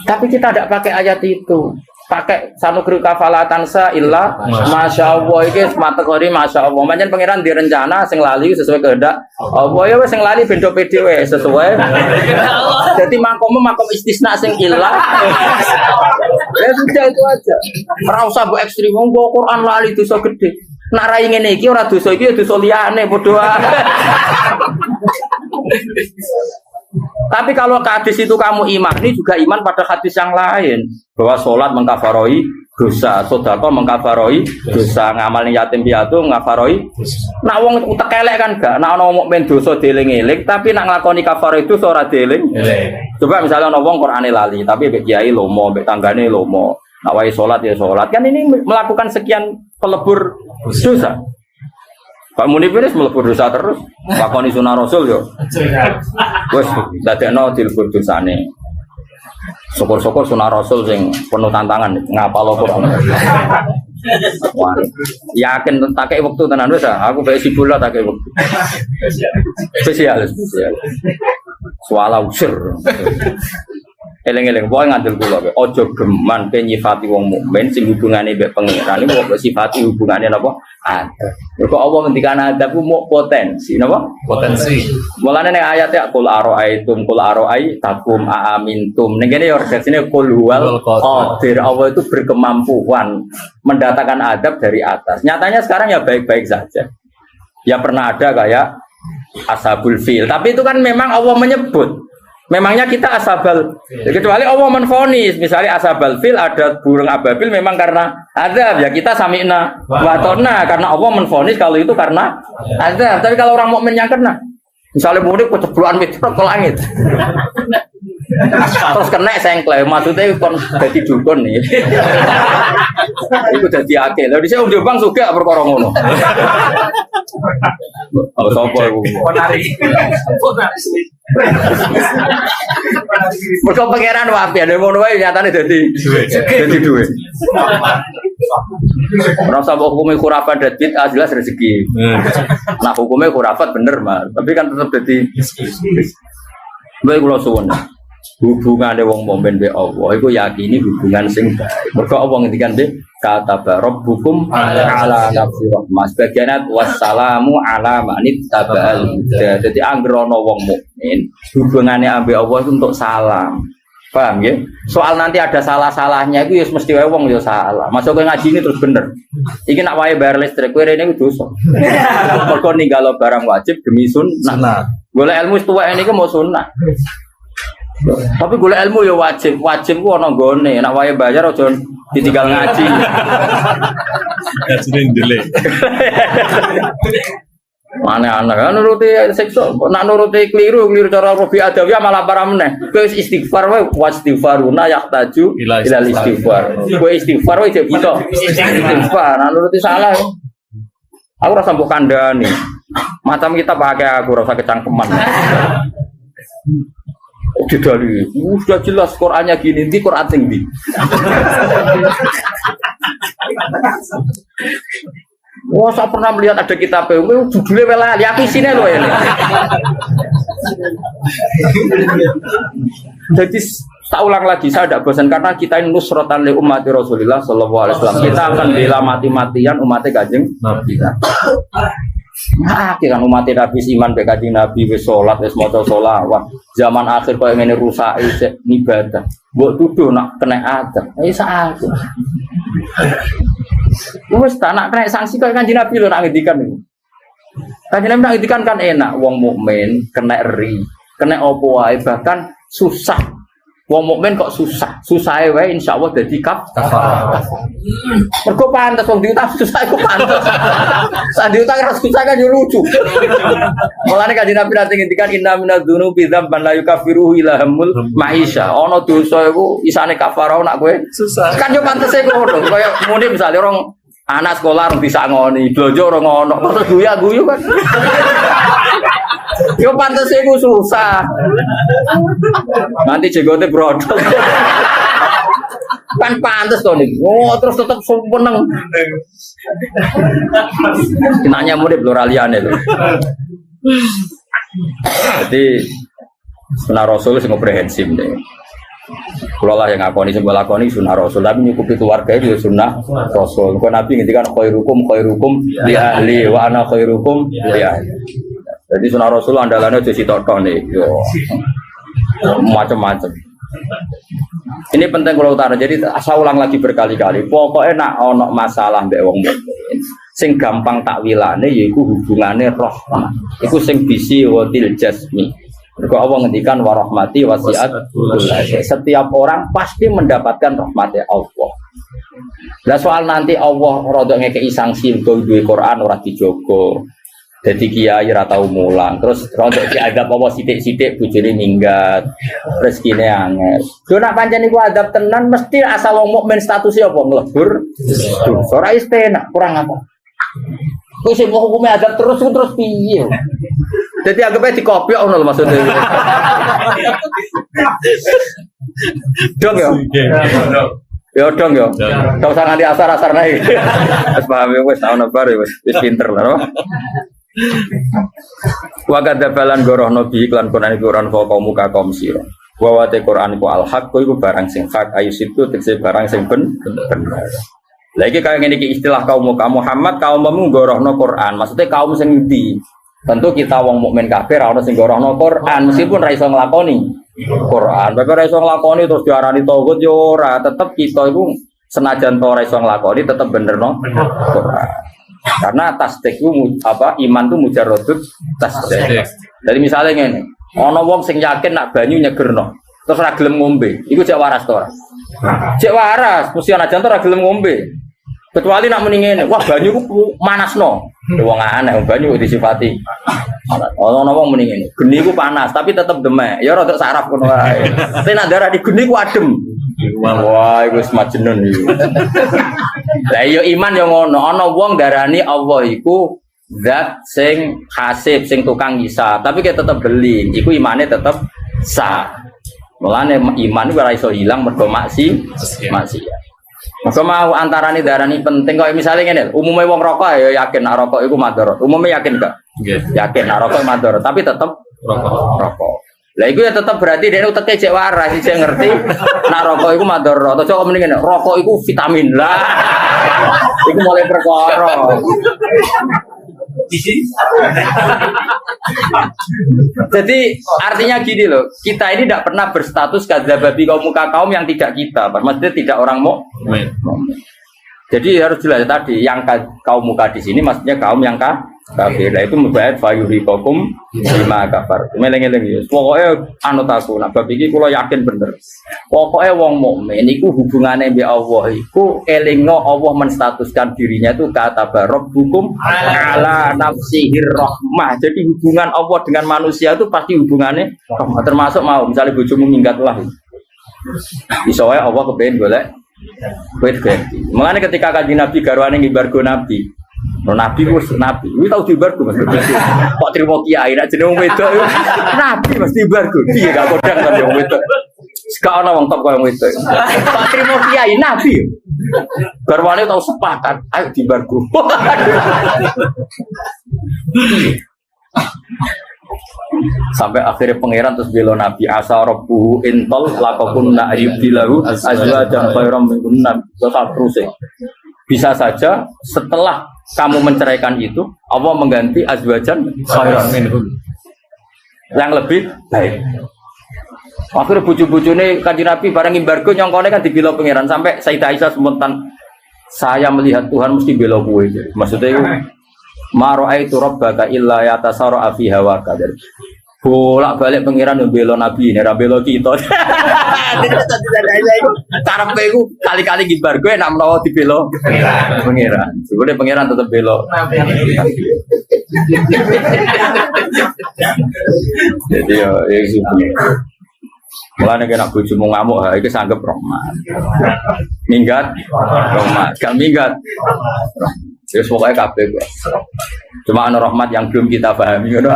tapi kita tidak pakai ayat itu. Pakai sanukri kafalatansa illa masya Allah ini kategori masya Allah. Macam pangeran direncana sing lali sesuai kehendak Allah ya sing lali bendo PDW sesuai. Jadi makom istisna sing illa. Ya sudah itu aja. Ora usah mbok ekstrem wong Quran lali dosa gede. Nak rai ngene iki ora dosa iki dosa liyane padha wae. Tapi kalau ke hadis itu kamu imani juga iman pada hadis yang lain bahwa sholat mengkafaroi dosa, sedekah mengkafaroi dosa, ngamal yatim piatu mengkafaroi. Nak wong utek elek kan gak, nak ana mukmin dosa dieling-eling, tapi nak nglakoni kafaroi itu ora dieling. Coba misalnya ana wong Qur'ane lali, tapi mbek kiai lomo, mbek tanggane lomo. Nak wae sholat ya sholat. Kan ini melakukan sekian pelebur dosa. Pak Munif ini melebur dosa terus, lakoni sunah Rasul yo. Wes dadekno dilebur dosane. Syukur-syukur sunah Rasul sing penuh tantangan ngapal Quran. Wah, yakin tak kei wektu tenan wis aku bae sibula tak kei wektu. Spesial. Swala usir. Eleng-eleng wae ngandel kula wae. Aja geman pe nyifati wong mukmin sing hubungane mbek pangeran niku kok sifati hubungane napa? Ada. Kok Allah ngendikan ada ku mau potensi napa? Potensi. Mulane ning ayat ya qul araaitum qul araai takum aamintum. Ning kene ya redaksine qul huwal qadir. Allah itu berkemampuan mendatangkan adab dari atas. Nyatanya sekarang ya baik-baik saja. Ya pernah ada kayak ashabul fil. Tapi itu kan memang Allah menyebut. Memangnya kita ashabal, kecuali Allah menfonis, misalnya ashabal fil ada burung ababil memang karena adab ya kita sami'na watona karena Allah menfonis kalau itu karena adab. Tapi kalau orang mukmin yang kena, misalnya mudik kecebloan mitrok ke langit, terus kena sengklek, maksudnya kon jadi dukun nih, itu jadi akil. Lalu saya udah bang suka perkara ngono. Oh, sopo iku. Mergo pangeran wae ada ngono wae nyatane dadi duwe. Ora usah hukume khurafat dadit jelas rezeki. Nah hukume khurafat bener mah, tapi kan tetap dadi bae kula suwun. Hubungane wong mukmin be Allah iku yakini hubungan sing baik. Mergo Allah ngendikan be kata rabbukum ala nafsi rahmah bagianat wassalamu ala manit tabal. Dadi anggere ana wong mukmin hubungane ambek Allah itu untuk salam. Paham ya? Soal nanti ada salah-salahnya itu ya mesti wae wong ya salah. Masuk ke ngaji ini terus bener. Iki nak wae bayar listrik kowe rene iku dosa. Mergo ninggalo barang wajib demi sunnah. Golek ilmu tuwek niku mau sunnah. Tapi golek ilmu ya wajib ku ana nggone, nek wae bayar aja ditinggal ngaji. Ngajine ndelek. Mana anak kan nuruti sekso, nak nuruti keliru cara Robi Adawiyah malah parah meneh. Kowe istighfar wae wastighfaruna yahtaju ila istighfar. Kowe istighfar wae jek bisa. Istighfar, nak nuruti salah. Aku rasa mbok kandhani. Macam kita pakai aku rasa kecangkeman. Didali, sudah jelas Qurannya gini, di Quran tinggi. Wah, saya pernah melihat ada kitab judulnya welali, aku isinya loh ini. Jadi tak ulang lagi, saya tidak bosan karena kita ini nusratan li ummati Rasulullah sallallahu alaihi wasallam. Kita akan bela mati-matian umatnya Kanjeng Nabi. Nah, kan umat Nabi iman be Kanjeng Nabi wis salat wis maca selawat. Zaman akhir koyo ngene rusak ibadah. Mbok tuduh nak kena adab. Wis aku. Wis tak nak kena sanksi koyo Kanjeng Nabi lho nak ngendikan niku. Kanjeng Nabi nak ngendikan kan enak wong mukmin kena eri, kena opo wae bahkan susah. Wong mukmin kok susah wae insyaallah dadi kafarah. Mergo pantes wong diutang susah iku pantes. Sak diutang ora susah kan yo lucu. Mulane Kanjeng Nabi nate ngendikan inna minadz-dzunubi dzamban la yukaffiruhu illa hamul maisha. Ana dosa iku isane kafarah nak kowe susah. Kan yo pantese ngono. Kaya muni misale orang anak sekolah orang disangoni, blojo orang ngono, terus guyu kan. Yo pantes iku susah. Nanti jenggote brodol. Kan pantes to niku. Oh, terus tetep seneng. Kenanya murid lho raliane lho. Jadi sunnah Rasul sing komprehensif deh. Kalau lah yang ngakoni sing lakoni sunnah Rasul, tapi nyukupi keluarga itu sunnah Rasul. Kalau Nabi ngendikan khairukum li ahli wa ana khairukum li ahli. Jadi sunnah Rasul andalannya aja sitok-tok nih, yo macam-macam. Ini penting kalau utara. Jadi saya ulang lagi berkali-kali. Pokoknya nak ono masalah mbek wong mukmin, sing gampang takwilane yaiku hubungane rahmah. Iku sing bisi watil jasmi. Mergo Allah ngendikan wa rahmati wasi'at kullasyai. Setiap orang pasti mendapatkan rahmatnya Allah. Lah soal nanti Allah rada ngekeki sanksi untuk duwe Quran ora dijogo. Jadi kiai ora tau mulang, terus rada diadab apa sithik-sithik bojone minggat. Rezekine angel. Yo nak pancen iku adab tenan mesti asal wong mukmin statusnya apa nglebur. Ora istenak, kurang apa. Kok sing hukume adab terus piye? Jadi anggapnya dikopi ono lho maksudnya. Dong ya. Ya dong ya. Enggak usah nganti asar-asar naik. Wis paham wis tahun baru wis pinter lah. Wa kadzabalan gorohno bi iklan Quran Quran muka kaum sira. Wa te Quran ku al-haq iku barang sing hak ayu situ tegese barang sing bener. Lagi kaya ngene iki istilah kaum Muhammad kaummu gorohno Quran. Maksudnya kaum sing ndi? Tentu kita wong mukmin kafir ora sing gorohno Quran meskipun ra iso nglakoni Quran. Bapak ra iso nglakoni terus diarani tauhid yo ora, tetep kita iku senajan to ora iso nglakoni tetep benerno Quran. Karena tasdik itu apa iman itu mujarradut tasdik. Jadi misalnya ngene, ana wong sing yakin nak banyu nyegerno, terus ora gelem ngombe, iku cek waras to ora? Cek waras, mesti ana jan ora gelem ngombe. Kecuali nak muni ngene, wah banyu ku manasno. Wong aneh banyu disifati. Ana wong muni ngene, geni ku panas tapi tetep demek. Ya rada saraf ngono wae. Tapi nak darah di geni ku adem. Wah, iku wis majnun iki. Lah iya iman yo ngono, ana wong darani Allah iku zat sing hasib, sing tukang hisab, tapi kita tetep beli. Iku imane tetep sah. Mulane iman iku ora iso ilang mergo maksiat. Maka mau antarane darani penting kok misalnya ngene, umumnya wong rokok ya yakin nak rokok iku madharat. Umumnya yakin enggak? Yakin nak rokok madharat, tapi tetep rokok. Lah iku ya tetep berarti dia uteke cek waras, cek ngerti nak rokok iku madharat. Atau kok mending ngene, rokok iku vitamin lah. Iku mulai perkara. Jadi artinya gini loh, kita ini tidak pernah berstatus kadzababi kaum yang tidak kita, maksudnya tidak orang mukmin. Jadi harus jelas tadi yang kaum muka di sini maksudnya kaum yang kafir. Nah itu mubahat fayuriqakum bima kafar. Meleng-eleng ya. Pokoknya anut aku nak bab iki kula yakin bener. Pokoknya wong mukmin iku hubungane mbek Allah iku elingno Allah menstatuskan dirinya itu kata rabbukum ala nafsihir rahmah. Jadi hubungan Allah dengan manusia itu pasti hubungannya termasuk mau misalnya bojomu minggat lah. Iso wae Allah kepengin golek wait ganti. Mulane ketika kanjeng Nabi garwane ngibargo Nabi. No Nabi wis Nabi. Kuwi tau dibargo Mas. Kok trimo kiai nek jeneng wedok Nabi mesti dibargo. Piye gak kodang kan wong wedok. Seka ana wong top koyo wedok. Kok trimo kiai Nabi. Garwane tau sepakat, ayo dibargo. Sampai akhirnya pangeran terus bela Nabi asa rabbuhu intol laqakunna ayyubilahu azwajan khairam minkunna terus bisa saja setelah kamu menceraikan itu Allah mengganti azwajan khairam minhun yang lebih baik. Akhirnya bucu-bucune kanjeng Nabi bareng embargo nyongkone kan dibela pangeran sampai Sayyidah Aisyah spontan saya melihat Tuhan mesti bela kowe. Maksudnya itu Maro'aitu rabbaka illa yatasara fi hawaka. Bolak-balik pengiran bela Nabi, nek bela kita. Karepe iku kali-kali gibar gue nak menawa dibela pengiran. Sebune pengiran tetep bela. Jadi ya mulane kena bojomu ngamuk ha iki sanggep rahmat. Minggat rahmat, gak minggat. Terus pokoknya kabeh kok. Cuma ana rahmat yang belum kita pahami ngono.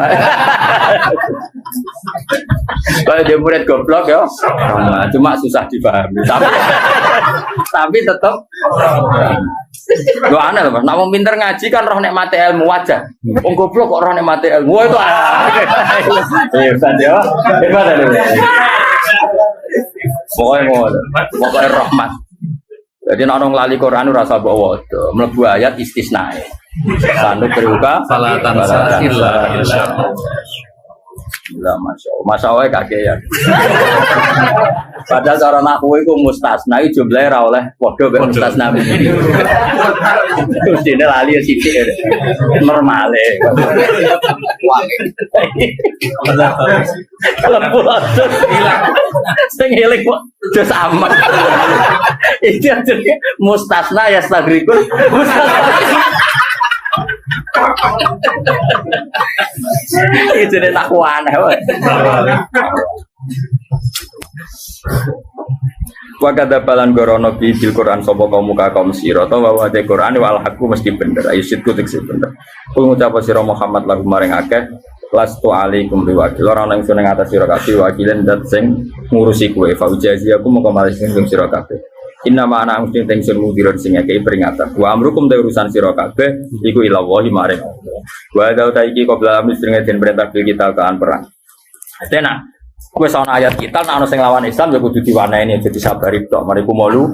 Kalau dia murid goblok ya, cuma susah dipahami. Tapi Tapi tetap lu aneh loh, nak mau pinter ngaji kan roh nikmati ilmu wajah. Wong goblok kok roh nikmati ilmu itu. Hebat ya. Hebat ya. Pokoknya rahmat. Jadi nak orang lali Quran rasa bawa melebu ayat istisna. Sanu beruka salatan illa lah masya Allah kakek ya. Padahal cara nahu itu mustasna itu jumlahnya ra oleh podo be mustasna begini. Terus ini lali sithik normale. Kalau pulau hilang, sing eling kok dos amat. Itu jadi mustasna ya stagrikul mustasna. Itu dia tak aneh. Wakada balan gorono bil Quran sopo kaum muka kaum siro atau bahwa ada Quran wal hakku mesti bener ayo sitku teksi bener pengucap siro Muhammad lagu maring akeh lastu alaikum biwakil orang yang seneng atas siro kabeh wakilan dat sing ngurusi kue fa ujazi aku mau kembali sing siro kabeh inna ma ana mesti tension mudiron sing akeh peringatan wa amrukum te urusan siro kabeh iku ila wahi maring wa da iki qabla amri den perintah kita kan perang tenan. Kowe ana ayat kita nek ana sing lawan Islam ya kudu diwaneni jadi sabari tok mariku molu.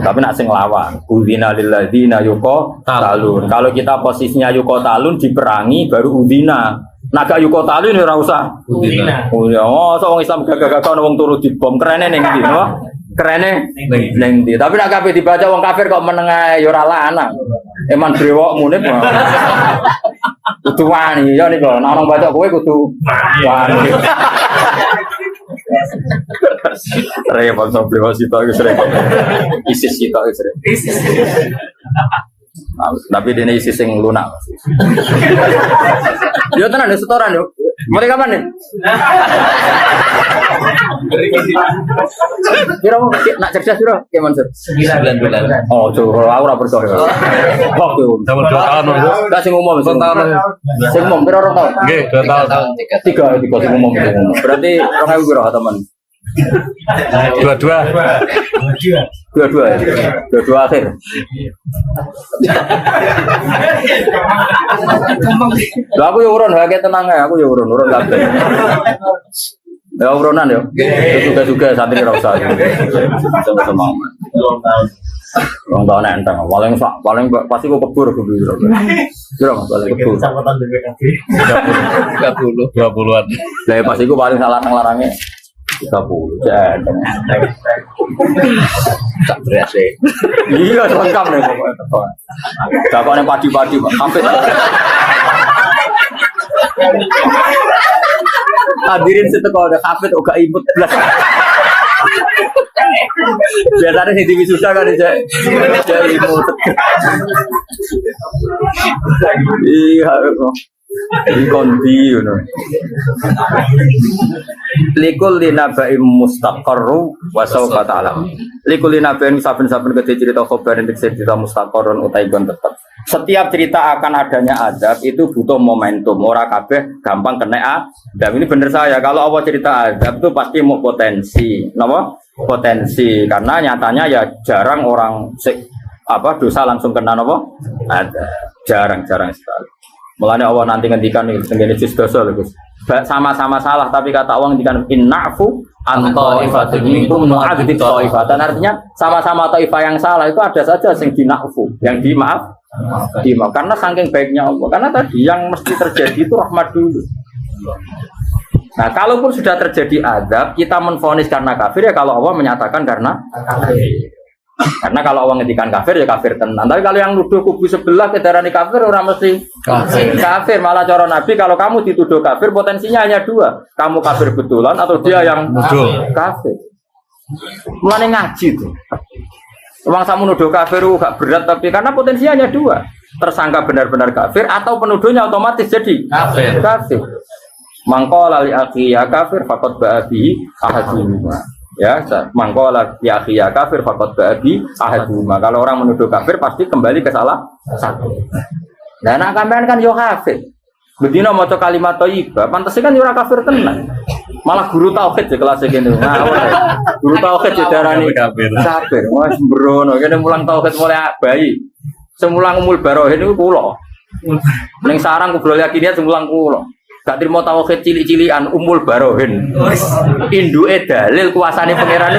Tapi nek sing lawan udina lil ladzina yuqatalun. Kalau kita posisinya yuqatalun diperangi baru udina. Naga yuqatalun ora usah udina. Oh, wong Islam gagah-gagah ana wong turu dibom kerene ning ndi, no? Kerene ning ndi. Tapi nek kabeh dibaca wong kafir kok meneng ae ya ora lanang. Eman brewok mune. Kudu wani ya niku. Nek orang baca kowe kudu wani. Repot sama beliau situ aku sering ISIS situ aku sering tapi dia ISIS yang lunak dia tenan ada setoran yuk mulai kapan nih? Kira mau nak cerdas kira gimana sih? 9 bulan. Oh curang aku ora percaya. Waktu tahun 2 tahun udah sing umum sing tahun sing umum kira orang tahun. Nggih 2 tahun. 3 sing umum. Berarti 2000 kira teman. Dua-dua akhir. Lah aku yo urun hake tenang ae, aku yo urun kabeh. Ya urunan yo. Juga santri ora usah. Sama-sama. Wong tahun enteng, paling pasti kok kebur kebur. Kira Mas paling kebur. Catatan BPKB 20-an. Lah pasti ku paling salah nang larange 30 jangan tak berasa iya lengkap nih pokoknya nih padi-padi sampai hadirin situ kalau ada kafe tuh gak imut biasanya sih TV susah kan dia imut iya ini kondi, likul linabaim mustaqarru wasaufa ta'lam. Likul linabaim saben-saben gede cerita khobar dan cerita mustaqarrun utai gon tetap. Setiap cerita akan adanya azab itu butuh momentum. Ora kabeh gampang kena azab. Ini bener saya. Kalau Allah cerita azab itu pasti mau potensi, napa? Potensi. Karena nyatanya ya jarang orang dosa langsung kena napa? Ada. Jarang sekali. Mulanya Allah nanti ngendikan nih tenggene juz dosa lho Gus. Sama-sama salah tapi kata Allah ngendikan innafu anta ifatin minkum nu'adzib ta'ifatan artinya sama-sama taifah yang salah itu ada saja yang dinafu, yang dimaaf karena saking baiknya Allah. Karena tadi yang mesti terjadi itu rahmat dulu. Nah, kalaupun sudah terjadi azab, kita menvonis karena kafir ya kalau Allah menyatakan karena kafir. Karena kalau Allah ngedikan kafir ya kafir tenan. Tapi kalau yang nuduh kubu sebelah kedarani kafir orang mesti kafir. Malah cara Nabi kalau kamu dituduh kafir potensinya hanya 2. Kamu kafir betulan atau dia yang nuduh kafir. Mulane ngaji tuh. Uang samu nuduh kafir gak berat tapi karena potensinya hanya 2. Tersangka benar-benar kafir atau penuduhnya otomatis jadi kafir. Mangqala li akhi ya kafir faqad ba'abi ahaduma. Ya, mangkola ya kafir fakot babi ahaduma. Kalau orang menuduh kafir pasti kembali ke salah satu. Nah, nak kampean kan yo kafir. Bedino maca kalimat thayyibah, pantes kan yo ora kafir tenan. Malah guru tauhid di kelas gini. Nah, guru tauhid di darani kafir. Wah, sembrono. Kene mulang tauhid mulai bayi. Semulang umul barohin itu kula. Ning sarang kubrol yakinnya semulang kula. Gak terima tauhid cilik-cilikan umul barohin. Induke dalil kuasane pangeran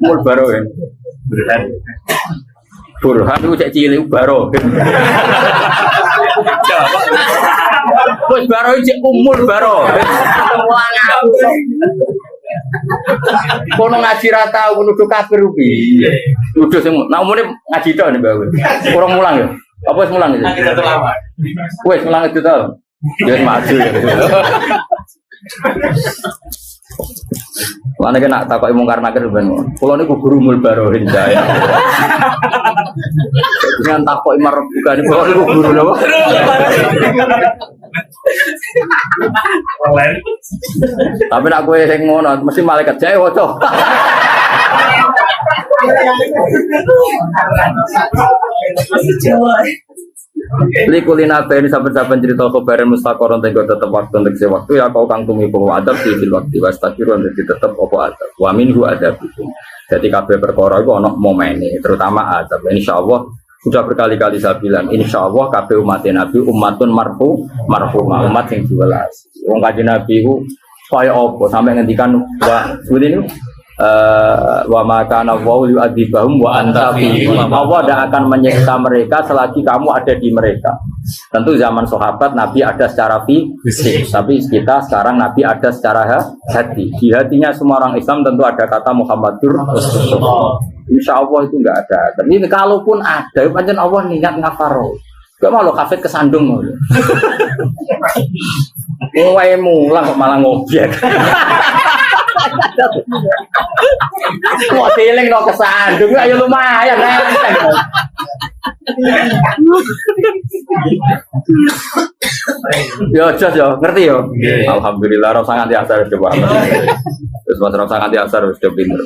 umul barohin. Burhan itu cek cilik barohin. Wes barohin cek umul barohin. Kono ngaji ra tau nuduh kafir piye. Nuduh sing nak umune ngaji tok nek bae. Kurang mulang ya. Apa wis mulang iki? Wes mulang itu tau. Dia maju ya. Mana kena takut mungkar nakir ben. Kalau ini guru mul barohin saya. Dengan takut imar bukan. Kalau ini guru apa? Tapi nak gue yang ngono, mesti malaikat jaya wocok. Likulina ini saben-saben cerita khabaran mustaqoron tenggo tetep waktu untuk waktu ya kau kang tumi bahwa adab di waktu wastakiron jadi tetep opo adab wa minhu adab itu. Jadi kabeh perkara iku ana momene terutama adab. Insyaallah sudah berkali-kali saya bilang insyaallah kabeh umat Nabi umatun marhumah umat sing diwelas. Wong kanjeng Nabi ku kaya apa sampai ngendikan wa ini wa makana wa yu'adzibahum wa anta fi Allah tidak akan menyiksa mereka selagi kamu ada di mereka. Tentu zaman sahabat Nabi ada secara fisik, tapi kita sekarang Nabi ada secara hati. Di hatinya semua orang Islam tentu ada kata Muhammadur Rasulullah. Insya Allah itu enggak ada. Tapi kalaupun ada, pancen Allah niat ngafaro. Gak mau lo kafir kesandung lo. Wae mulang kok malah ngobyek. Kok feeling no kesandung ayo lumayan yo jos yo ngerti yo alhamdulillah ora sangat diasar coba terus mas ora sangat diasar wis pinter